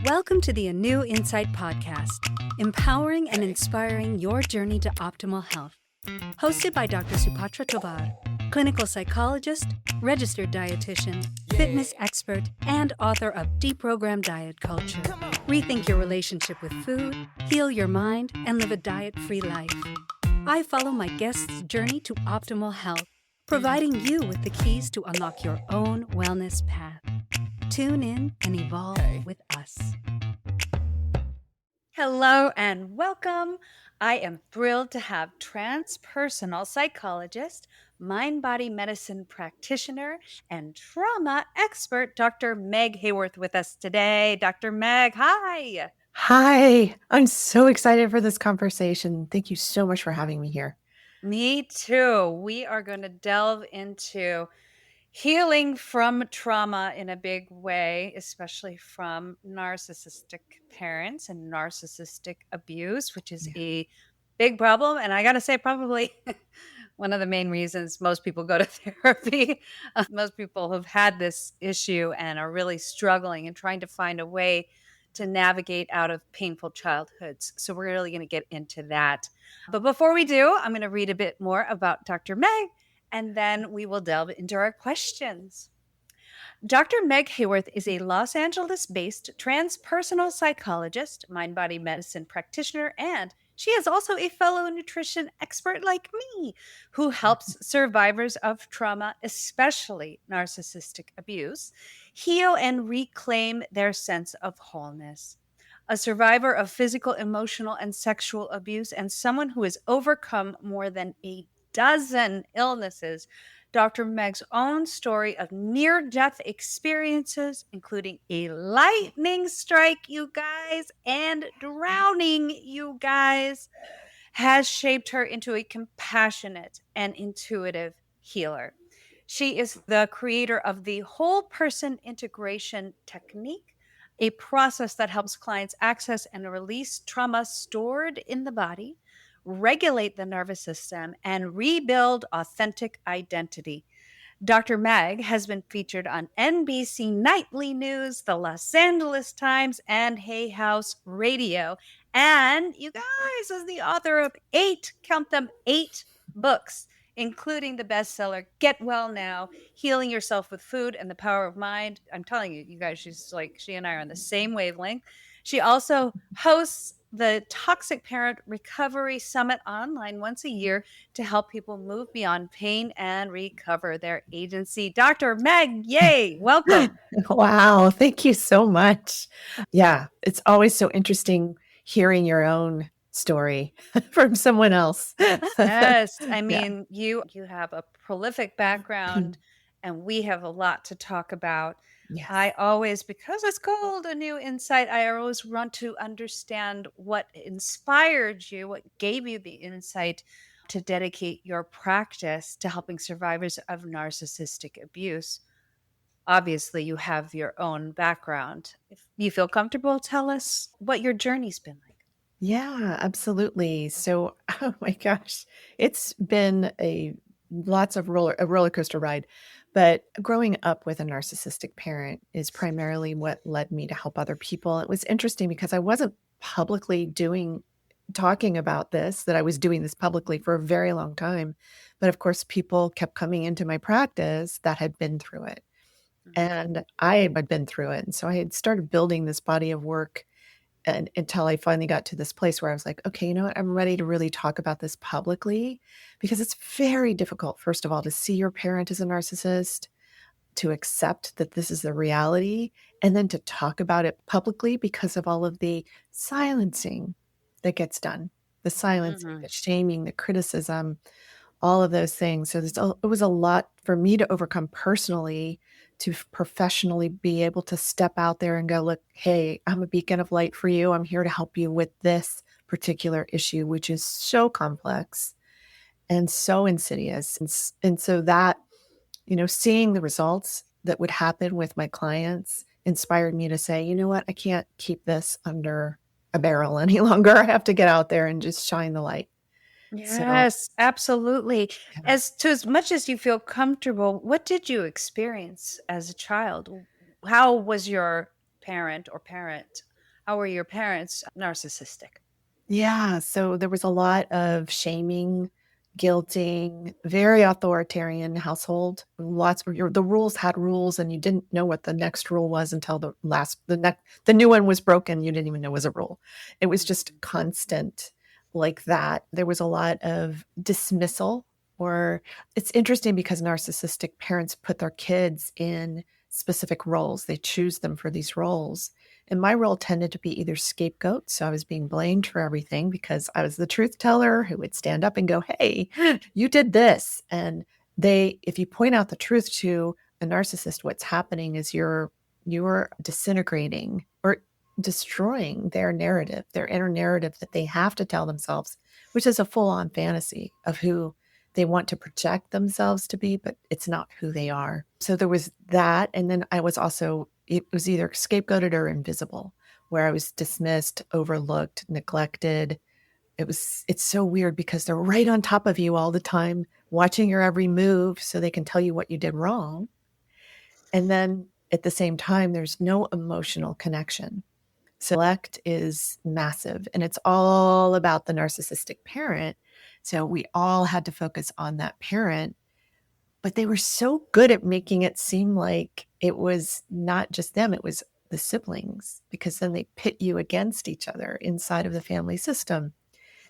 Welcome to the ANEW Insight podcast, empowering and inspiring your journey to optimal health. Hosted by Dr. Supatra Tovar, clinical psychologist, registered dietitian, fitness expert, and author of Deprogram Diet Culture. Rethink your relationship with food, heal your mind, and live a diet-free life. I follow my guests' journey to optimal health, providing you with the keys to unlock your own wellness path. Tune in and evolve with us. Hello and welcome. I am thrilled to have transpersonal psychologist, mind-body medicine practitioner, and trauma expert, Dr. Meg Haworth, with us today. Dr. Meg, hi. Hi, I'm so excited for this conversation. Thank you so much for having me here. Me too. We are going to delve into healing from trauma in a big way, especially from narcissistic parents and narcissistic abuse, which is a big problem. And I got to say, probably one of the main reasons most people go to therapy. Most people have had this issue and are really struggling and trying to find a way to navigate out of painful childhoods. So we're really going to get into that. But before we do, I'm going to read a bit more about Dr. Meg, and then we will delve into our questions. Dr. Meg Haworth is a Los Angeles-based transpersonal psychologist, mind-body medicine practitioner, and she is also a fellow nutrition expert like me who helps survivors of trauma, especially narcissistic abuse, heal and reclaim their sense of wholeness. A survivor of physical, emotional, and sexual abuse, and someone who has overcome more than a dozen illnesses, Dr. Meg's own story of near-death experiences, including a lightning strike, you guys, and drowning, you guys, has shaped her into a compassionate and intuitive healer. She is the creator of the whole person integration technique, a process that helps clients access and release trauma stored in the body, regulate the nervous system, and rebuild authentic identity. Dr. Meg has been featured on NBC Nightly News, the Los Angeles Times, and Hay House Radio. And you guys is the author of 8, count them, 8 books, including the bestseller Get Well Now, Healing Yourself with Food and the Power of Mind. I'm telling you, you guys, she and I are on the same wavelength. She also hosts the Toxic Parent Recovery Summit online once a year to help people move beyond pain and recover their agency. Dr. Meg, yay, welcome. Wow, thank you so much. Yeah, it's always so interesting hearing your own story from someone else. Yes, I mean, you have a prolific background and we have a lot to talk about. Yes. I always, because it's called ANEW Insight, I always want to understand what inspired you, what gave you the insight to dedicate your practice to helping survivors of narcissistic abuse. Obviously, you have your own background. If you feel comfortable, tell us what your journey's been like. Yeah, absolutely. So, oh my gosh, it's been a roller coaster ride. But growing up with a narcissistic parent is primarily what led me to help other people. It was interesting because I wasn't publicly talking about this, that I was doing this publicly for a very long time. But of course, people kept coming into my practice that had been through it. And I had been through it. And so I had started building this body of work and until I finally got to this place where I was like, okay, you know what? I'm ready to really talk about this publicly because it's very difficult, first of all, to see your parent as a narcissist, to accept that this is the reality, and then to talk about it publicly because of all of the silencing that gets done, the silencing, the shaming, the criticism, all of those things. So it was a lot for me to overcome personally, to professionally be able to step out there and go, look, hey, I'm a beacon of light for you. I'm here to help you with this particular issue, which is so complex and so insidious. And so that, seeing the results that would happen with my clients inspired me to say, you know what, I can't keep this under a barrel any longer. I have to get out there and just shine the light. Yes, absolutely. As much as you feel comfortable, what did you experience as a child? How was your parent or parent How were your parents narcissistic? Yeah, so there was a lot of shaming, guilting, very authoritarian household. Lots of the rules had rules, and you didn't know what the next rule was until the new one was broken. You didn't even know was a rule. It was just Mhm. constant like that. There was a lot of dismissal, or it's interesting because narcissistic parents put their kids in specific roles. They choose them for these roles, and my role tended to be either scapegoat, so I was being blamed for everything because I was the truth teller who would stand up and go, "Hey, you did this." And if you point out the truth to a narcissist, what's happening is you're disintegrating or destroying their narrative, their inner narrative that they have to tell themselves, which is a full-on fantasy of who they want to project themselves to be, but it's not who they are. So there was that. And then it was either scapegoated or invisible, where I was dismissed, overlooked, neglected. It's so weird because they're right on top of you all the time, watching your every move so they can tell you what you did wrong. And then at the same time, there's no emotional connection. So neglect is massive, and it's all about the narcissistic parent. So we all had to focus on that parent, but they were so good at making it seem like it was not just them, it was the siblings, because then they pit you against each other inside of the family system.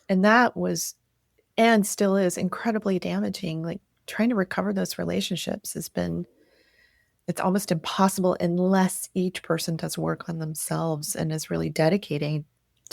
And that was, and still is, incredibly damaging. Like, trying to recover those relationships it's almost impossible unless each person does work on themselves and is really dedicating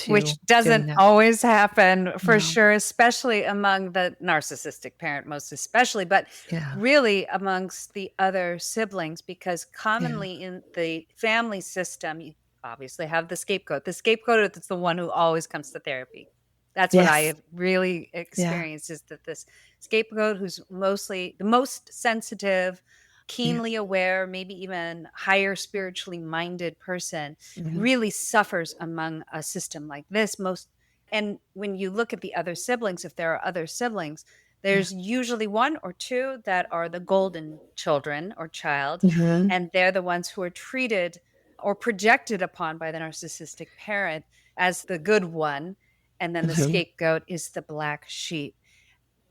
Which to doing doesn't that. always happen for No. sure, especially among the narcissistic parent, most especially, but Yeah. really amongst the other siblings, because Yeah. commonly in the family system, you obviously have the scapegoat. The scapegoat is the one who always comes to therapy. That's what I Yes. have really Yeah. experienced, is that this scapegoat, who's mostly the most sensitive, Yeah. keenly aware, maybe even higher spiritually minded person, Mhm. really suffers among a system like this. Most And when you look at the other siblings, if there are other siblings, Yeah. there's usually one or two that are the golden children or child, Mhm. and they're the ones who are treated or projected upon by the narcissistic parent as the good one, and then the Mhm. scapegoat is the black sheep.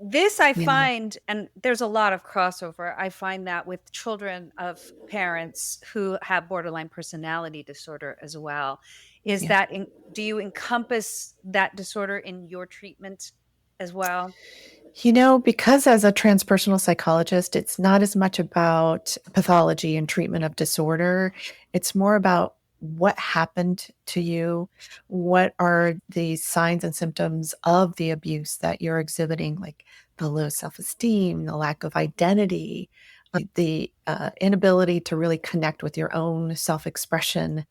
This I Yeah. find, and there's a lot of crossover, I find that with children of parents who have borderline personality disorder as well. Is Yeah. that do you encompass that disorder in your treatment as well? Because as a transpersonal psychologist, it's not as much about pathology and treatment of disorder. It's more about what happened to you. What are the signs and symptoms of the abuse that you're exhibiting, like the low self esteem, the lack of identity, the inability to really connect with your own self expression,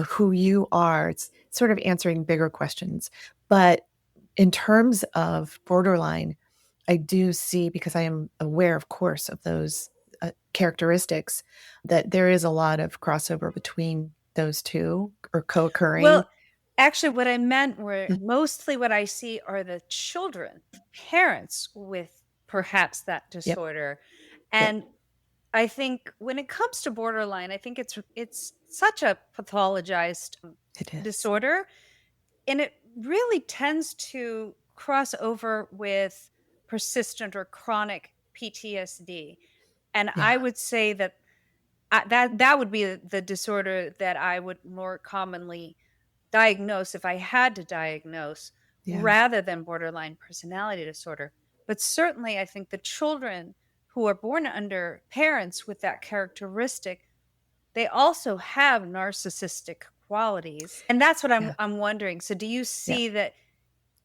who you are. It's sort of answering bigger questions. But in terms of borderline, I do see, because I am aware, of course, of those characteristics, that there is a lot of crossover between those two, or co-occurring. Well, actually, what I meant were Mm. mostly what I see are the children, parents with perhaps that Yep. disorder. Yep. And I think when it comes to borderline, I think it's such a pathologized It is. disorder, and it really tends to cross over with persistent or chronic PTSD. And I Yeah. would say that that would be the disorder that I would more commonly diagnose if I had to diagnose, Yeah. rather than borderline personality disorder. But certainly, I think the children who are born under parents with that characteristic, they also have narcissistic qualities. And that's what Yeah. I'm wondering. So do you Yeah. see that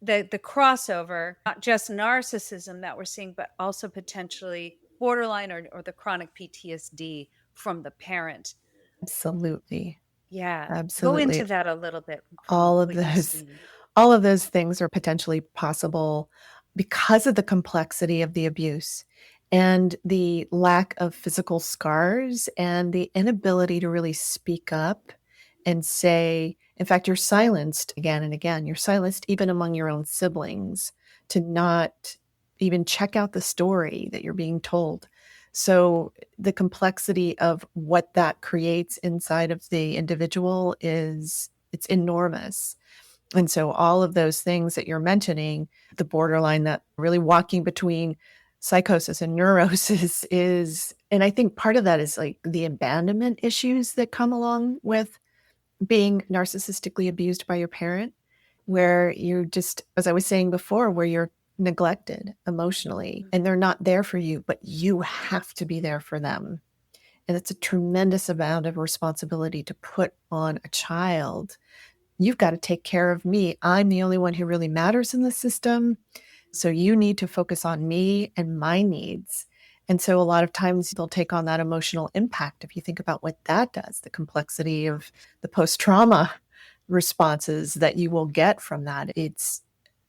the crossover, not just narcissism that we're seeing, but also potentially borderline or the chronic PTSD from the parent? Absolutely. Yeah. Go into Absolutely. that a little bit from All of what you those see. all of those things are potentially possible because of the complexity of the abuse and the lack of physical scars and the inability to really speak up and say, in fact, you're silenced again and again. You're silenced even among your own siblings, to not even check out the story that you're being told. So the complexity of what that creates inside of the individual is It's enormous. And so all of those things that you're mentioning, the borderline, that really walking between psychosis and neurosis is, and I think part of that is like the abandonment issues that come along with being narcissistically abused by your parent, where you're just, as I was saying before, where you're neglected emotionally and they're not there for you, but you have to be there for them. And it's a tremendous amount of responsibility to put on a child. You've got to take care of me. I'm the only one who really matters in the system. So you need to focus on me and my needs. And so a lot of times they'll take on that emotional impact. If you think about what that does, the complexity of the post trauma responses that you will get from that, it's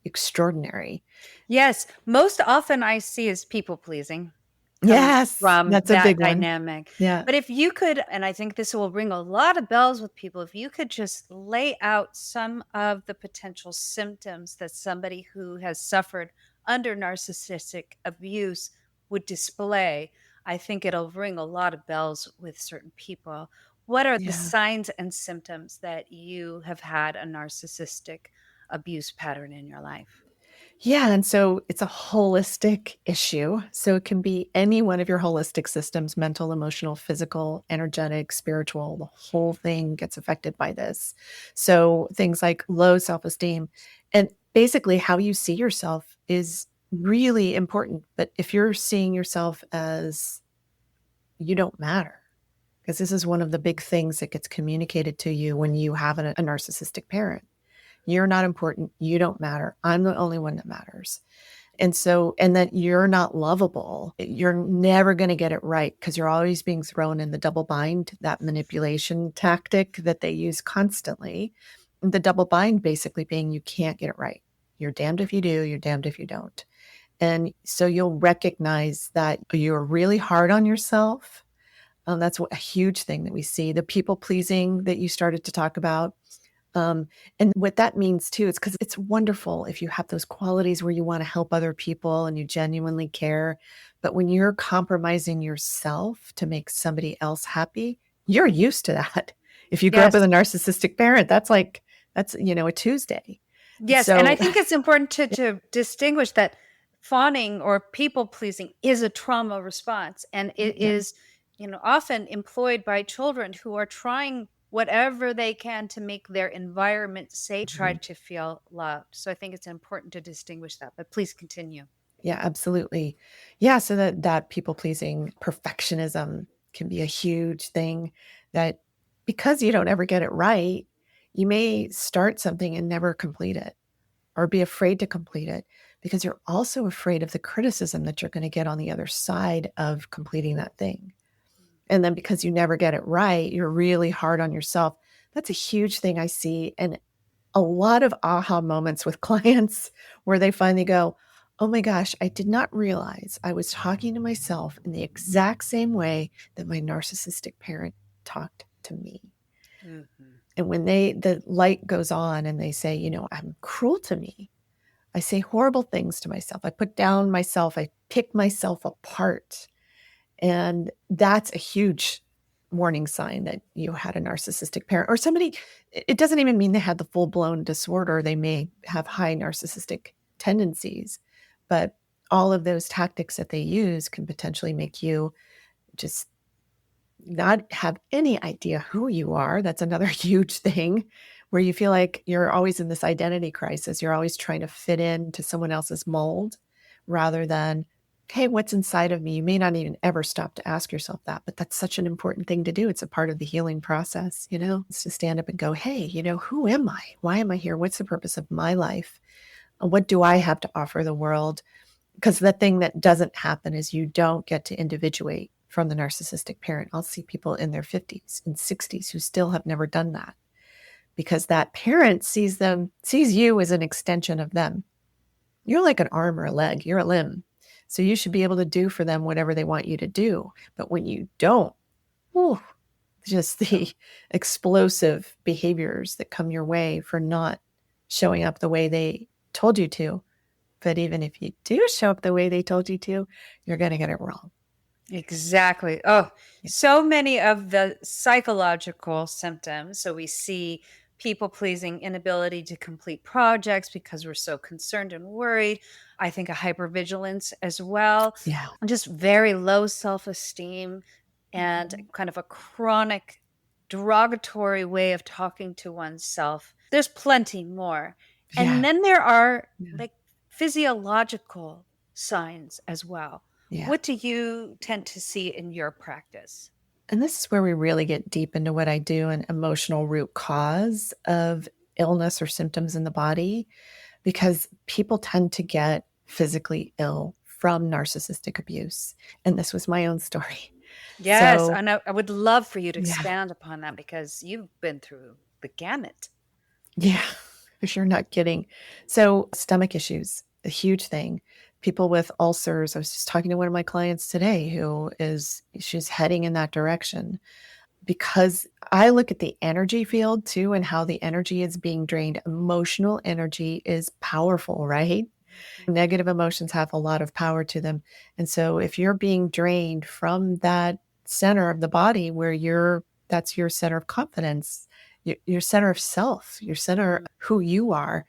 extraordinary. Yes, most often I see is people pleasing comes Yes, from that's a that big one. dynamic. Yeah. But if you could, and I think this will ring a lot of bells with people, if you could just lay out some of the potential symptoms that somebody who has suffered under narcissistic abuse would display, I think it'll ring a lot of bells with certain people. What are the Yeah. signs and symptoms that you have had a narcissistic abuse pattern in your life? Yeah, and so it's a holistic issue. So it can be any one of your holistic systems: mental, emotional, physical, energetic, spiritual. The whole thing gets affected by this. So things like low self esteem and basically how you see yourself is really important. But if you're seeing yourself as you don't matter, because this is one of the big things that gets communicated to you when you have a narcissistic parent. You're not important. You don't matter. I'm the only one that matters. And so, and that you're not lovable. You're never going to get it right because you're always being thrown in the double bind, that manipulation tactic that they use constantly. The double bind basically being you can't get it right. You're damned if you do, you're damned if you don't. And so you'll recognize that you're really hard on yourself. That's a huge thing that we see. The people pleasing that you started to talk about, and what that means too, is because it's wonderful if you have those qualities where you want to help other people and you genuinely care. But when you're compromising yourself to make somebody else happy, you're used to that. If you grew up Yes. with a narcissistic parent, that's a Tuesday. Yes, and I So think it's important to distinguish that fawning or people pleasing is a trauma response, and it yeah. is, often employed by children who are trying whatever they can to make their environment safe, try Mhm. to feel loved. So I think it's important to distinguish that. But please continue. Yeah, absolutely. Yeah, so that people pleasing perfectionism can be a huge thing, that because you don't ever get it right, you may start something and never complete it, or be afraid to complete it because you're also afraid of the criticism that you're going to get on the other side of completing that thing. And then because you never get it right, you're really hard on yourself. That's a huge thing I see. And a lot of aha moments with clients where they finally go, "Oh my gosh, I did not realize I was talking to myself in the exact same way that my narcissistic parent talked to me." Mhm. And when the light goes on and they say, "I'm cruel to me. I say horrible things to myself. I put down myself. I pick myself apart." And that's a huge warning sign that you had a narcissistic parent or somebody. It doesn't even mean they had the full blown disorder. They may have high narcissistic tendencies, but all of those tactics that they use can potentially make you just not have any idea who you are. That's another huge thing where you feel like you're always in this identity crisis. You're always trying to fit into someone else's mold rather than, hey, what's inside of me? You may not even ever stop to ask yourself that, but that's such an important thing to do. It's a part of the healing process. It's to stand up and go, hey, who am I? Why am I here? What's the purpose of my life? What do I have to offer the world? Because the thing that doesn't happen is you don't get to individuate from the narcissistic parent. I'll see people in their 50s and 60s who still have never done that because that parent sees you as an extension of them. You're like an arm or a leg, you're a limb. So you should be able to do for them whatever they want you to do. But when you don't, whew, just the explosive behaviors that come your way for not showing up the way they told you to. But even if you do show up the way they told you to, you're going to get it wrong. Exactly. Oh, Yeah. so many of the psychological symptoms. So we see people pleasing, inability to complete projects because we're so concerned and worried. I think a hypervigilance as well, Yeah. and just very low self esteem and Mhm. kind of a chronic derogatory way of talking to oneself. There's plenty more. And Yeah. then there are Yeah. like physiological signs as well. Yeah. What do you tend to see in your practice? And this is where we really get deep into what I do, an emotional root cause of illness or symptoms in the body, because people tend to get physically ill from narcissistic abuse. And this was my own story. Yes, So, and I would love for you to yeah, expand upon that because you've been through the gamut. yeah, if you're not kidding. So, stomach issues, a huge thing. People with ulcers. I was just talking to one of my clients today she's heading in that direction. Because I look at the energy field too and how the energy is being drained. Emotional energy is powerful, right? Negative emotions have a lot of power to them. And so if you're being drained from that center of the body where that's your center of confidence, your center of self, your center Mhm. who you are,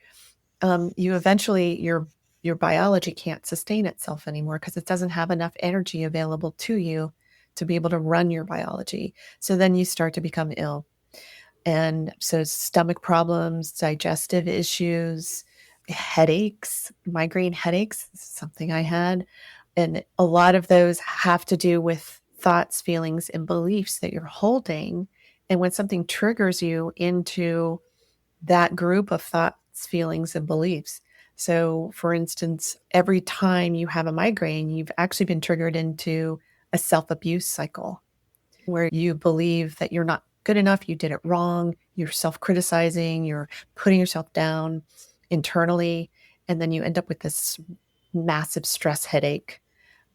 you eventually your biology can't sustain itself anymore because it doesn't have enough energy available to you to be able to run your biology. So then you start to become ill. And so stomach problems, digestive issues, headaches, migraine headaches, something I had. And a lot of those have to do with thoughts, feelings, and beliefs that you're holding. And when something triggers you into that group of thoughts, feelings, and beliefs. So, for instance, every time you have a migraine, you've actually been triggered into a self abuse cycle where you believe that you're not good enough, you did it wrong, you're self criticizing, you're putting yourself down internally. And then you end up with this massive stress headache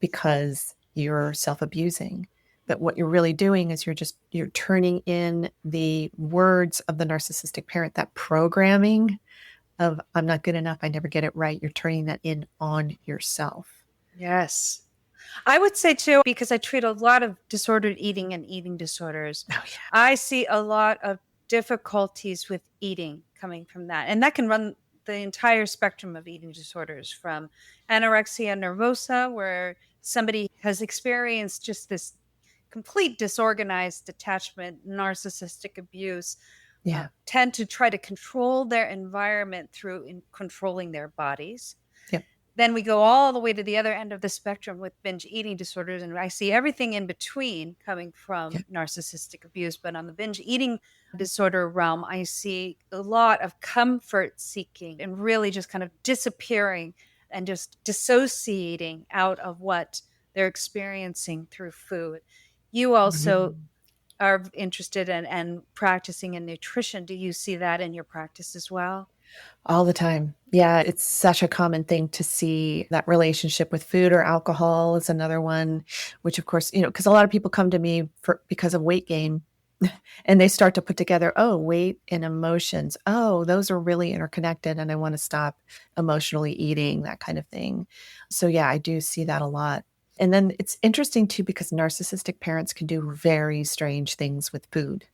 because you're self abusing. But what you're really doing is you're turning in the words of the narcissistic parent, that programming of I'm not good enough, I never get it right. You're turning that in on yourself. Yes. I would say too, because I treat a lot of disordered eating and eating disorders, Oh yeah. I see a lot of difficulties with eating coming from that. And that can run the entire spectrum of eating disorders from anorexia nervosa, where somebody has experienced just this complete disorganized detachment, narcissistic abuse, Yeah. tend to try to control their environment through controlling their bodies. Yep. Then we go all the way to the other end of the spectrum with binge eating disorders. And I see everything in between coming from Yep. narcissistic abuse. But on the binge eating disorder realm, I see a lot of comfort seeking and really just kind of disappearing and just dissociating out of what they're experiencing through food. You also Mhm. are interested in and practicing in nutrition. Do you see that in your practice as well? All the time. Yeah, it's such a common thing to see that relationship with food or alcohol is another one, which of course, because a lot of people come to me because of weight gain and they start to put together, oh, weight and emotions. Oh, those are really interconnected and I want to stop emotionally eating, that kind of thing. So yeah, I do see that a lot. And then it's interesting too because narcissistic parents can do very strange things with food.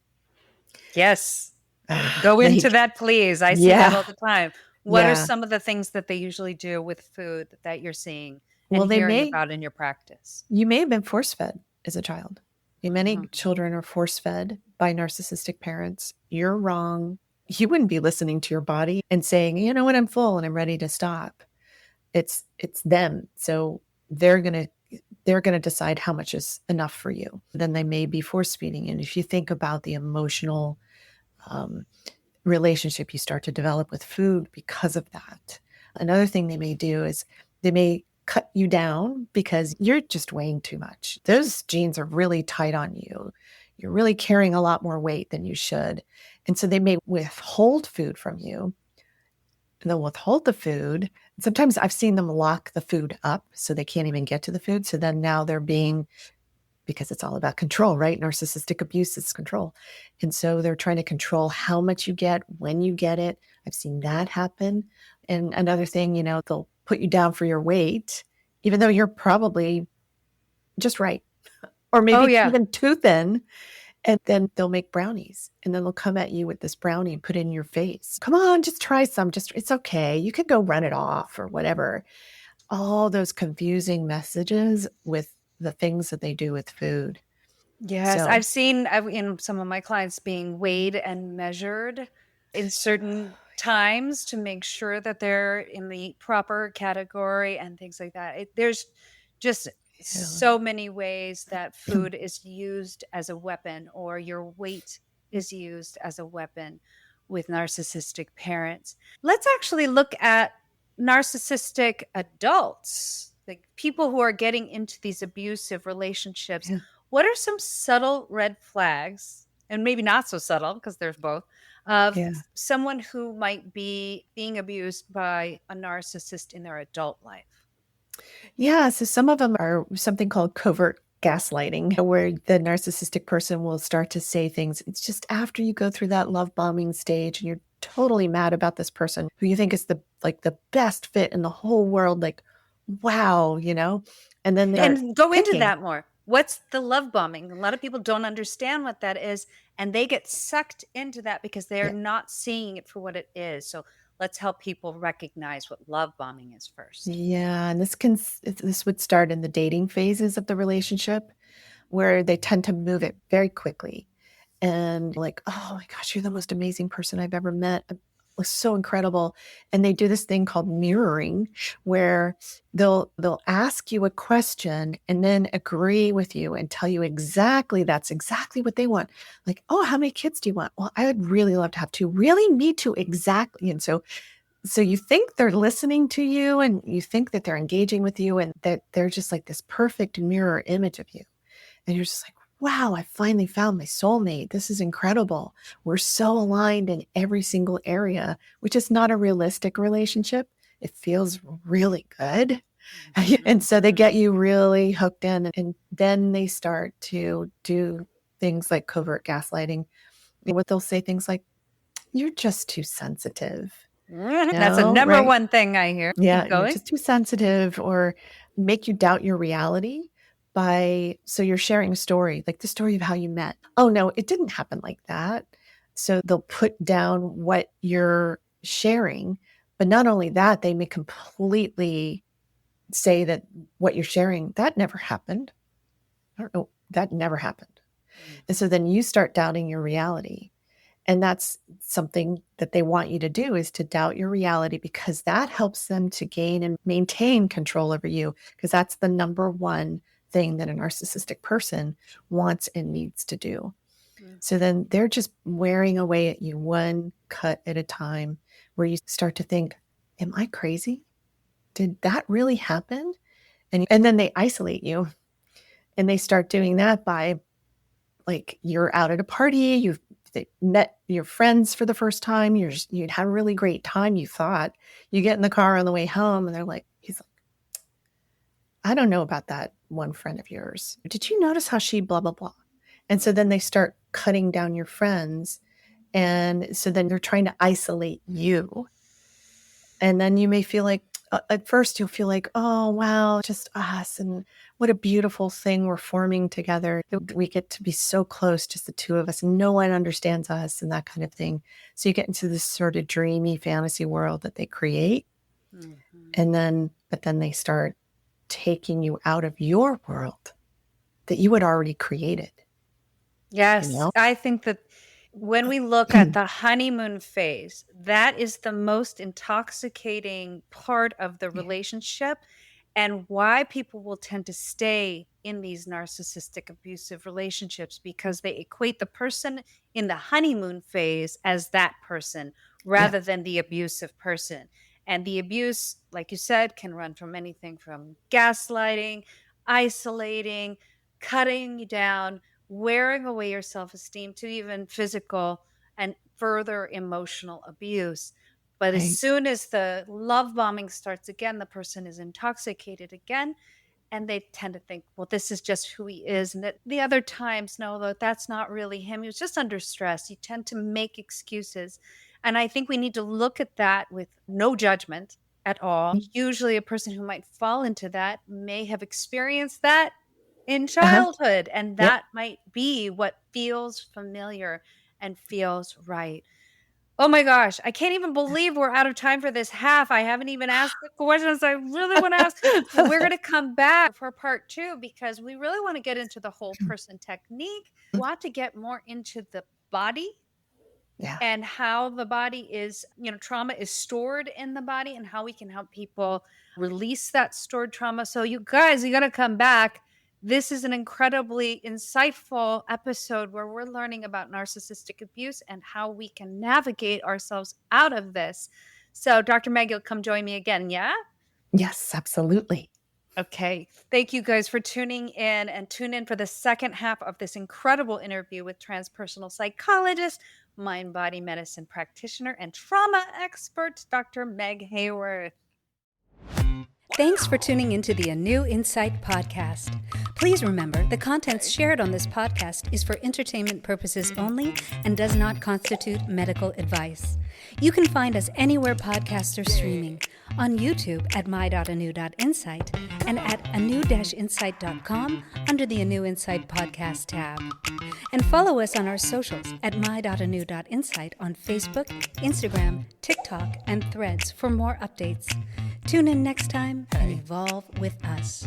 Yes. Go They into that, please. I see that Yeah. all the time. What are Yeah. some of the things that they usually do with food that you're seeing and Well, hearing about in your practice? you may have been force fed as a child. Many Mhm. children are force fed by narcissistic parents. You're wrong. You wouldn't be listening to your body and saying, you know what, I'm full and I'm ready to stop. It's them. So they're gonna they're gonna decide how much is enough for you. Then they may be force feeding. And if you think about the emotional um, relationship you start to develop with food because of that. Another thing they may do is they may cut you down because you're just weighing too much. Those jeans are really tight on you. You're really carrying a lot more weight than you should. And so they may withhold food from you. And they'll withhold the food. Sometimes I've seen them lock the food up so they can't even get to the food. So then now they're being because it's all about control, right? Narcissistic abuse is control. And so they're trying to control how much you get, when you get it. I've seen that happen. And another thing, they'll put you down for your weight, even though you're probably just right, or Oh, maybe yeah. even too thin. And then they'll make brownies, and then they'll come at you with this brownie and put it in your face. "Come on, just try some, just it's okay. You could go run it off," or whatever. All those confusing messages with the things that they do with food. Yes, So I've seen in some of my clients being weighed and measured in certain times to make sure that they're in the proper category and things like that. There's just yeah. so many ways that food is used as a weapon, or your weight is used as a weapon with narcissistic parents. Let's actually look at narcissistic adults, like people who are getting into these abusive relationships. Yeah, What are some subtle red flags, and maybe not so subtle because there's both, of yeah. someone who might be being abused by a narcissist in their adult life? Yeah, so some of them are something called covert gaslighting, where the narcissistic person will start to say things. It's just after you go through that love bombing stage and you're totally mad about this person who you think is the best fit in the whole world, like, wow, and then they start And go into picking. that more. What's the love bombing? A lot of people don't understand what that is, and they get sucked into that because they're Yeah. not seeing it for what it is. So let's help people recognize what love bombing is first. Yeah, and this would start in the dating phases of the relationship where they tend to move it very quickly. And like, "Oh my gosh, you're the most amazing person I've ever met. It was so incredible." And they do this thing called mirroring where they'll ask you a question and then agree with you and tell you exactly that's exactly what they want. Like, "Oh, how many kids do you want?" "Well, I would really love to have 2." "Really? Me too." Exactly. And so you think they're listening to you and you think that they're engaging with you and that they're just like this perfect mirror image of you. And you're just like, wow, I finally found my soulmate. This is incredible. We're so aligned in every single area, which is not a realistic relationship. It feels really good. And so they Mhm. get you really hooked in, and then they start to do things like covert gaslighting. What they'll say things like, "You're just too sensitive." That's a No, number right? one thing I hear. Yeah, Keep you're going. just too sensitive or make you doubt your reality so you're sharing a story, like the story of how you met. "Oh, no, it didn't happen like that." So they'll put down what you're sharing, but not only that, they may completely say that what you're sharing, "That never happened. I don't know, that never happened." And so then you start doubting your reality. And that's something that they want you to do is to doubt your reality because that helps them to gain and maintain control over you because that's the number one thing that a narcissistic person wants and needs to do. Mhm. So then they're just wearing away at you one cut at a time where you start to think, am I crazy? Did that really happen? And then they isolate you and they start doing that by like, you're out at a party, you've met your friends for the first time, you'd had a really great time, you thought. You get in the car on the way home, and he's like, "I don't know about that one friend of yours. Did you notice how she blah, blah, blah?" And so then Mhm. they start cutting down your friends, and so then they're trying to isolate you. And then you may feel like at first you'll feel like, "Oh, wow, just us, and what a beautiful thing we're forming together. We get to be so close, just the 2 of us, and no one understands us," and that kind of thing. So you get into this sort of dreamy fantasy world that they create, Mhm. and then they start taking you out of your world that you had already created, you Yes, know? I think that when we look at the honeymoon phase, that is the most intoxicating part of the Yeah, relationship, and why people will tend to stay in these narcissistic abusive relationships because they equate the person in the honeymoon phase as that person yeah, rather than the abusive person. And the abuse, like you said, can run from anything from gaslighting, isolating, cutting you down, wearing away your self esteem, to even physical and further emotional abuse. But as right. soon as the love bombing starts again, the person is intoxicated again, and they tend to think, well, this is just who he is. And that the other times, no, that's not really him. He was just under stress. You tend to make excuses. And I think we need to look at that with no judgment at all. Usually, a person who might fall into that may have experienced that in Uh-huh. childhood, and Yep. that might be what feels familiar and feels right. Oh my gosh, I can't even believe we're out of time for this half. I haven't even asked the questions I really want to ask. So we're going to come back for part 2 because we really want to get into the whole person technique. Want to get more into the body Yeah. and how the body is, trauma is stored in the body and how we can help people release that stored trauma. So, you guys, you got to come back. This is an incredibly insightful episode where we're learning about narcissistic abuse and how we can navigate ourselves out of this. So, Dr. Meg, you'll come join me again. Yeah. Yes, absolutely. Okay. Thank you guys for tuning in and tune in for the second half of this incredible interview with transpersonal psychologist, mind body medicine practitioner, and trauma expert, Dr. Meg Haworth. Thanks for tuning into the ANEW Insight podcast. Please remember the contents shared on this podcast is for entertainment purposes only and does not constitute medical advice. You can find us anywhere podcasts are streaming, on YouTube at my.anew.insight and at anew-insight.com under the ANEW Insight podcast tab. And follow us on our socials at my.anew.insight on Facebook, Instagram, TikTok, and Threads for more updates. Tune in next time and evolve with us.